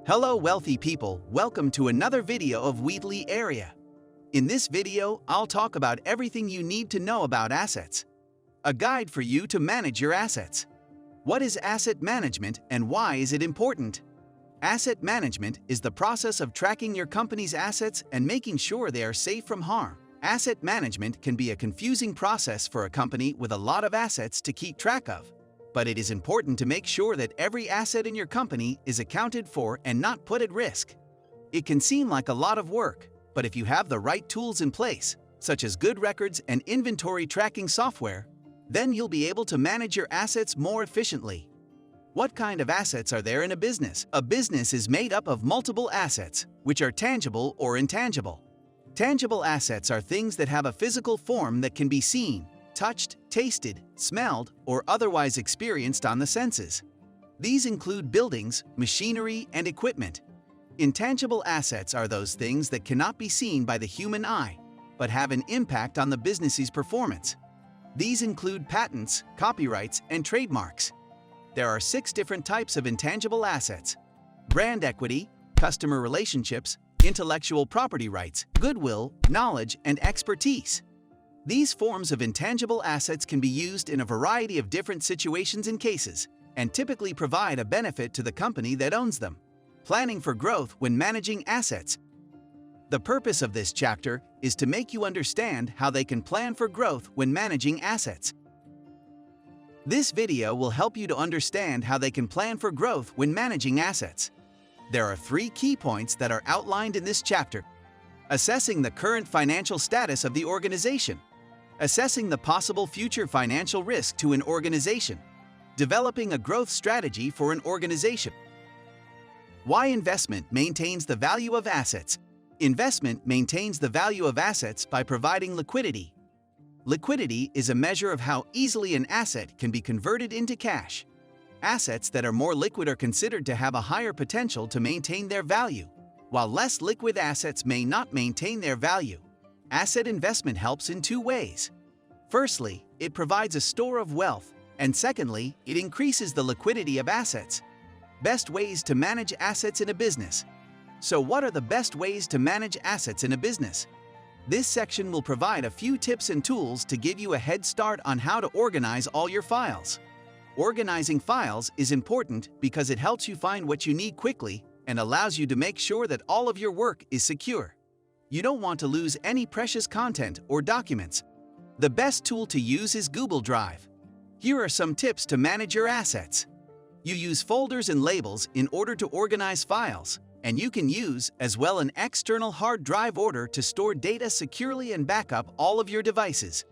Hello wealthy people, welcome to another video of Wheatley Area. In this video, I'll talk about everything you need to know about assets. A guide for you to manage your assets. What is asset management and why is it important? Asset management is the process of tracking your company's assets and making sure they are safe from harm. Asset management can be a confusing process for a company with a lot of assets to keep track of. But it is important to make sure that every asset in your company is accounted for and not put at risk. It can seem like a lot of work, but if you have the right tools in place, such as good records and inventory tracking software, then you'll be able to manage your assets more efficiently. What kind of assets are there in a business? A business is made up of multiple assets, which are tangible or intangible. Tangible assets are things that have a physical form that can be seen, touched, tasted, smelled, or otherwise experienced on the senses. These include buildings, machinery, and equipment. Intangible assets are those things that cannot be seen by the human eye, but have an impact on the business's performance. These include patents, copyrights, and trademarks. There are 6 different types of intangible assets: brand equity, customer relationships, intellectual property rights, goodwill, knowledge, and expertise. These forms of intangible assets can be used in a variety of different situations and cases, and typically provide a benefit to the company that owns them. Planning for growth when managing assets. The purpose of this chapter is to make you understand how they can plan for growth when managing assets. This video will help you to understand how they can plan for growth when managing assets. There are 3 key points that are outlined in this chapter. Assessing the current financial status of the organization. Assessing the possible future financial risk to an organization. Developing a growth strategy for an organization. Why investment maintains the value of assets. Investment maintains the value of assets by providing liquidity. Liquidity is a measure of how easily an asset can be converted into cash. Assets that are more liquid are considered to have a higher potential to maintain their value, while less liquid assets may not maintain their value. Asset investment helps in 2 ways. Firstly, it provides a store of wealth, and secondly, it increases the liquidity of assets. Best ways to manage assets in a business. So what are the best ways to manage assets in a business? This section will provide a few tips and tools to give you a head start on how to organize all your files. Organizing files is important because it helps you find what you need quickly and allows you to make sure that all of your work is secure. You don't want to lose any precious content or documents. The best tool to use is Google Drive. Here are some tips to manage your assets. You use folders and labels in order to organize files, and you can use as well an external hard drive order to store data securely and back up all of your devices.